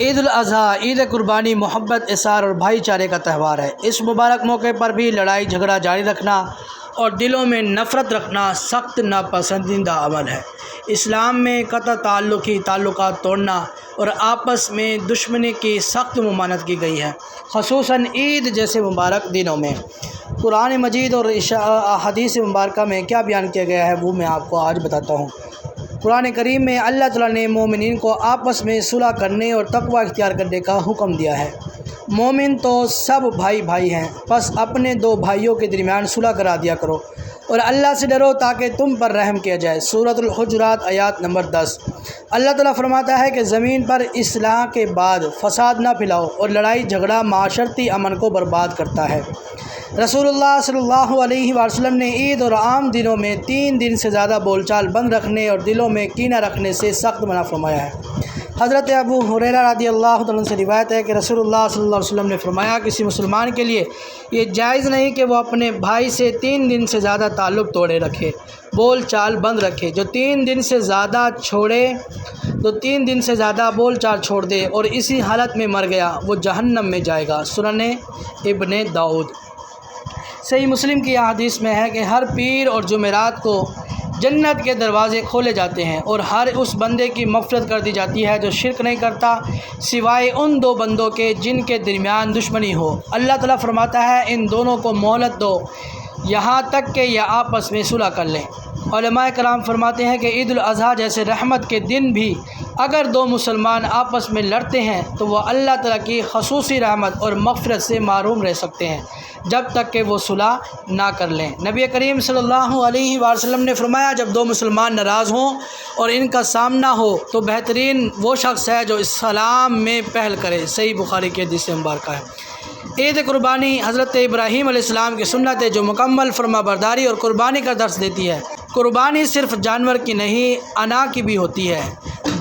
عید الاضحیٰ عید قربانی محبت، اظہار اور بھائی چارے کا تہوار ہے۔ اس مبارک موقع پر بھی لڑائی جھگڑا جاری رکھنا اور دلوں میں نفرت رکھنا سخت ناپسندیدہ عمل ہے۔ اسلام میں قطع تعلقی تعلقات توڑنا اور آپس میں دشمنی کی سخت ممانعت کی گئی ہے، خصوصاً عید جیسے مبارک دنوں میں۔ قرآن مجید اور حدیث مبارکہ میں کیا بیان کیا گیا ہے وہ میں آپ کو آج بتاتا ہوں۔ قرآن کریم میں اللہ تعالیٰ نے مومنین کو آپس میں صلح کرنے اور تقوی اختیار کرنے کا حکم دیا ہے۔ مومن تو سب بھائی بھائی ہیں، بس اپنے دو بھائیوں کے درمیان صلح کرا دیا کرو اور اللہ سے ڈرو تاکہ تم پر رحم کیا جائے۔ سورۃ الحجرات آیات نمبر 10۔ اللہ تعالیٰ فرماتا ہے کہ زمین پر اصلاح کے بعد فساد نہ پھیلاؤ، اور لڑائی جھگڑا معاشرتی امن کو برباد کرتا ہے۔ رسول اللہ صلی اللہ علیہ وسلم نے عید اور عام دنوں میں 3 دن سے زیادہ بول چال بند رکھنے اور دلوں میں کینہ رکھنے سے سخت منع فرمایا ہے۔ حضرت ابو ہریرہ رضی اللہ عنہ سے روایت ہے کہ رسول اللہ صلی اللہ علیہ وسلم نے فرمایا، کسی مسلمان کے لیے یہ جائز نہیں کہ وہ اپنے بھائی سے 3 دن سے زیادہ تعلق توڑے رکھے، بول چال بند رکھے۔ جو 3 دن سے زیادہ بول چال چھوڑ دے اور اسی حالت میں مر گیا وہ جہنم میں جائے گا۔ سنن ابن داؤد۔ صحیح مسلم کی حدیث میں ہے کہ ہر پیر اور جمعرات کو جنت کے دروازے کھولے جاتے ہیں اور ہر اس بندے کی مغفرت کر دی جاتی ہے جو شرک نہیں کرتا سوائے ان 2 بندوں کے جن کے درمیان دشمنی ہو۔ اللہ تعالیٰ فرماتا ہے ان دونوں کو مہلت دو یہاں تک کہ یہ آپس میں صلح کر لیں۔ علماء کرام فرماتے ہیں کہ عید الاضحیٰ جیسے رحمت کے دن بھی اگر 2 مسلمان آپس میں لڑتے ہیں تو وہ اللہ تعالیٰ کی خصوصی رحمت اور مغفرت سے محروم رہ سکتے ہیں جب تک کہ وہ صلح نہ کر لیں۔ نبی کریم صلی اللہ علیہ وسلم نے فرمایا، جب 2 مسلمان ناراض ہوں اور ان کا سامنا ہو تو بہترین وہ شخص ہے جو اسلام میں پہل کرے۔ صحیح بخاری کی حدیث مبارکہ ہے۔ عید قربانی حضرت ابراہیم علیہ السلام کی سنت ہے جو مکمل فرما برداری اور قربانی کا درس دیتی ہے۔ قربانی صرف جانور کی نہیں، انا کی بھی ہوتی ہے۔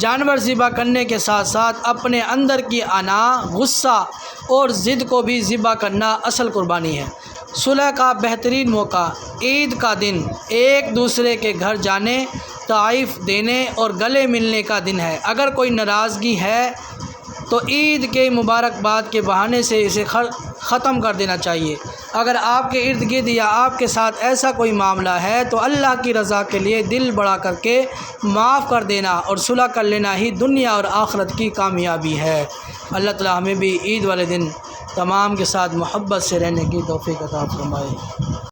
جانور ذبح کرنے کے ساتھ ساتھ اپنے اندر کی انا، غصہ اور ضد کو بھی ذبح کرنا اصل قربانی ہے۔ صلح کا بہترین موقع عید کا دن ایک دوسرے کے گھر جانے، تحائف دینے اور گلے ملنے کا دن ہے۔ اگر کوئی ناراضگی ہے تو عید کے مبارکباد کے بہانے سے اسے ختم کر دینا چاہیے۔ اگر آپ کے ارد گرد یا آپ کے ساتھ ایسا کوئی معاملہ ہے تو اللہ کی رضا کے لیے دل بڑا کر کے معاف کر دینا اور صلح کر لینا ہی دنیا اور آخرت کی کامیابی ہے۔ اللہ تعالیٰ ہمیں بھی عید والے دن تمام کے ساتھ محبت سے رہنے کی توفیق عطا فرمائے۔